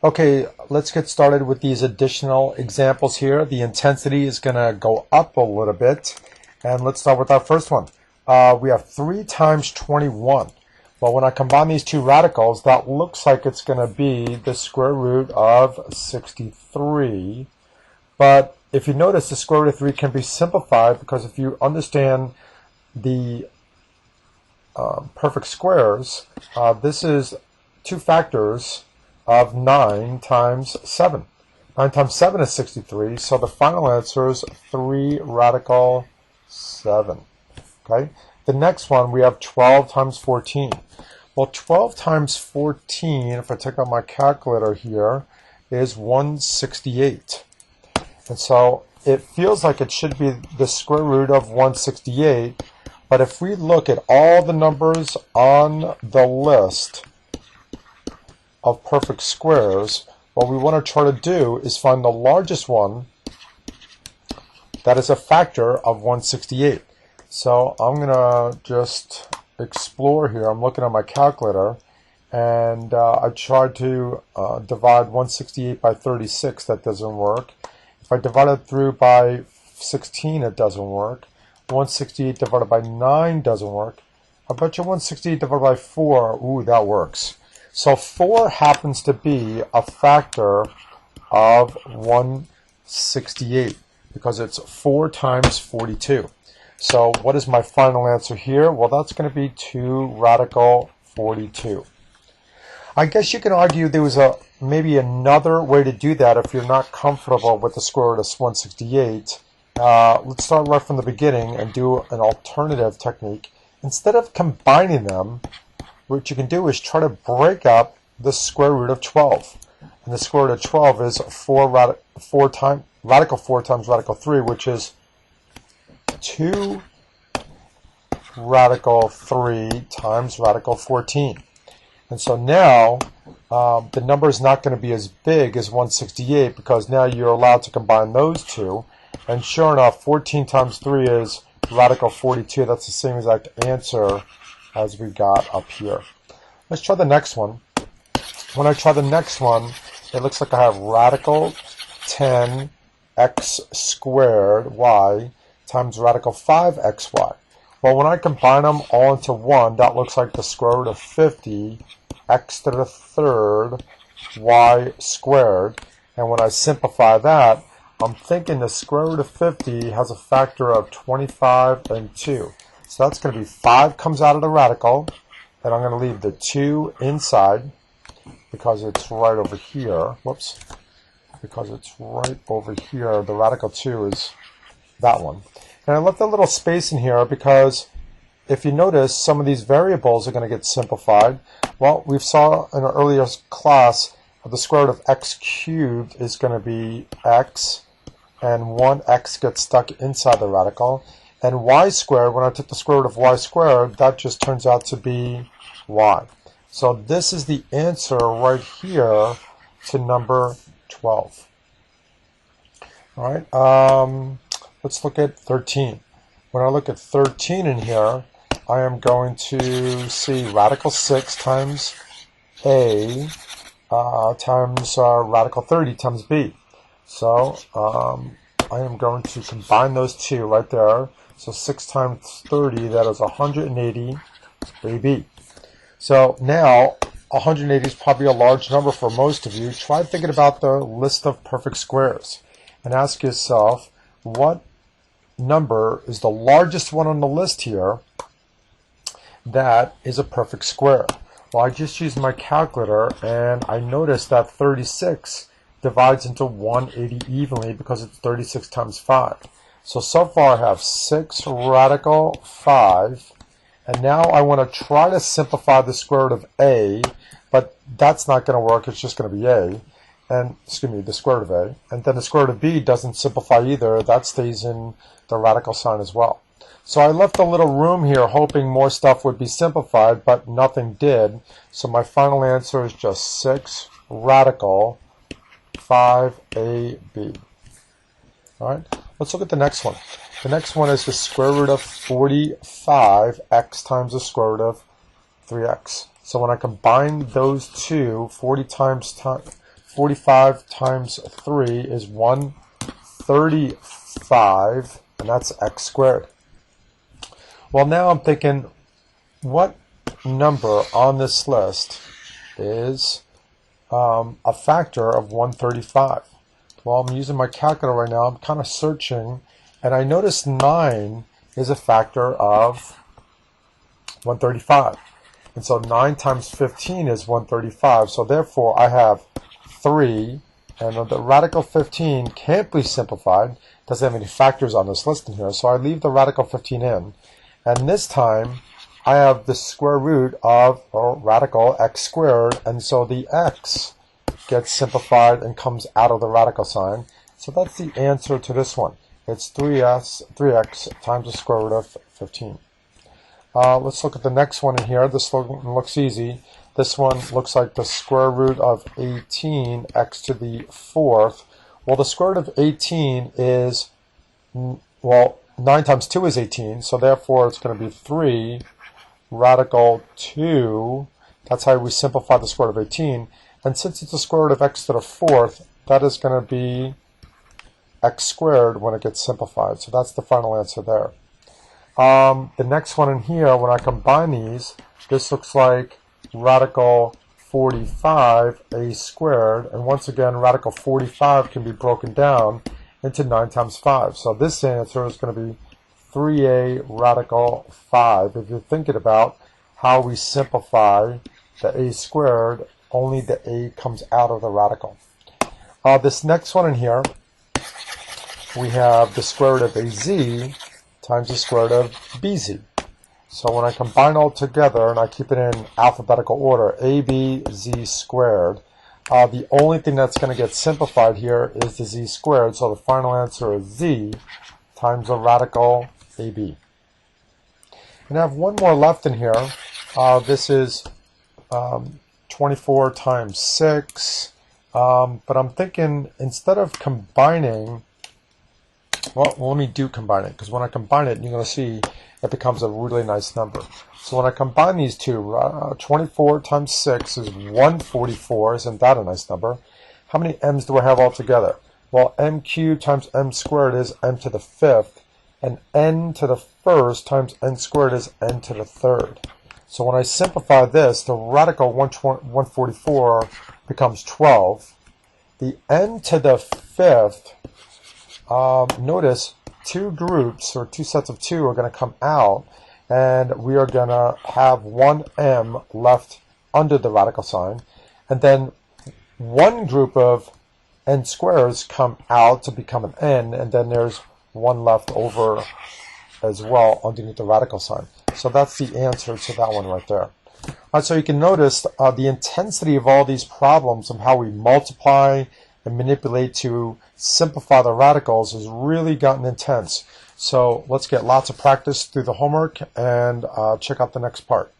Okay, let's get started with these additional examples here. The intensity is going to go up a little bit. And let's start with our first one. We have 3 times 21. Well, when I combine these two radicals, that looks like it's going to be the square root of 63. But if you notice, the square root of 3 can be simplified because if you understand the perfect squares, this is 2 factors of 9 times 7. 9 times 7 is 63, so the final answer is 3 radical 7. Okay. The next one, we have 12 times 14. Well, 12 times 14, if I take out my calculator here, is 168. And so it feels like it should be the square root of 168, but if we look at all the numbers on the list of perfect squares, what we want to try to do is find the largest one that is a factor of 168. So I'm going to just explore here. I'm looking at my calculator, and I tried to divide 168 by 36. That doesn't work. If I divide it through by 16, it doesn't work. 168 divided by 9 doesn't work. I bet you 168 divided by 4, ooh, that works. So 4 happens to be a factor of 168 because it's 4 times 42. So what is my final answer here? Well, that's going to be 2 radical 42. I guess you can argue there was maybe another way to do that if you're not comfortable with the square root of 168. Let's start right from the beginning and do an alternative technique. Instead of combining them, what you can do is try to break up the square root of 12. And the square root of 12 is radical 4 times radical 3, which is 2 radical 3 times radical 14. And so now the number is not going to be as big as 168 because now you're allowed to combine those two. And sure enough, 14 times 3 is radical 42. That's the same exact answer as we got up here. Let's try the next one. When I try the next one, it looks like I have radical 10 x squared y times radical 5xy. Well, when I combine them all into 1, that looks like the square root of 50 x to the third y squared. And when I simplify that, I'm thinking the square root of 50 has a factor of 25 and 2. So that's going to be 5 comes out of the radical, and I'm going to leave the 2 inside because it's right over here. Whoops. Because it's right over here. The radical 2 is that one. And I left a little space in here because if you notice, some of these variables are going to get simplified. Well, we saw in an earlier class the square root of x cubed is going to be x, and 1x gets stuck inside the radical. And y squared, when I took the square root of y squared, that just turns out to be y. So this is the answer right here to number 12. All right, let's look at 13. When I look at 13 in here, I am going to see radical 6 times a times radical 30 times b. So I am going to combine those two right there. So 6 times 30, that is 180 AB. So now 180 is probably a large number for most of you. Try thinking about the list of perfect squares and ask yourself, what number is the largest one on the list here that is a perfect square? Well, I just used my calculator and I noticed that 36 divides into 180 evenly because it's 36 times 5. So far I have 6 radical 5, and now I want to try to simplify the square root of a, but that's not going to work. It's just going to be a, and excuse me, the square root of a, and then the square root of b doesn't simplify either. That stays in the radical sign as well. So I left a little room here hoping more stuff would be simplified, but nothing did. So my final answer is just 6 radical 5ab. All right, let's look at the next one. The next one is the square root of 45x times the square root of 3x. So when I combine those two, 40 times 45 times 3 is 135, and that's x squared. Well, now I'm thinking, what number on this list is a factor of 135? Well, I'm using my calculator right now. I'm kind of searching, and I notice 9 is a factor of 135. And so 9 times 15 is 135. So therefore, I have 3, and the radical 15 can't be simplified. Doesn't have any factors on this list in here, so I leave the radical 15 in. And this time, I have the square root of, or radical x squared, and so the x gets simplified and comes out of the radical sign. So that's the answer to this one. It's 3x times the square root of 15. Let's look at the next one in here. This looks easy. This one looks like the square root of 18, x to the 4th. Well, the square root of 18 is, well, 9 times 2 is 18, so therefore it's going to be 3 radical 2. That's how we simplify the square root of 18. And since it's the square root of x to the 4th, that is going to be x squared when it gets simplified. So that's the final answer there. The next one in here, when I combine these, this looks like radical 45 a squared. And once again, radical 45 can be broken down into 9 times 5. So this answer is going to be 3a radical 5. If you're thinking about how we simplify the a squared, only the a comes out of the radical. This next one in here, we have the square root of az times the square root of bz. So when I combine all together, and I keep it in alphabetical order, abz squared, the only thing that's going to get simplified here is the z squared, so the final answer is z times the radical ab. And I have one more left in here. This is 24 times 6, but I'm thinking instead of combining, well, let me do combine it, because when I combine it, you're going to see it becomes a really nice number. So when I combine these two, 24 times 6 is 144. Isn't that a nice number? How many m's do I have altogether? Well, m cubed times m squared is m to the 5th, and n to the 1st times n squared is n to the 3rd. So when I simplify this, the radical 144 becomes 12. The n to the 5th, notice two groups, or two sets of 2 are going to come out, and we are going to have one m left under the radical sign, and then one group of n squares come out to become an n, and then there's one left over as well underneath the radical sign. So that's the answer to that one right there. So you can notice the intensity of all these problems and how we multiply and manipulate to simplify the radicals has really gotten intense. So let's get lots of practice through the homework and check out the next part.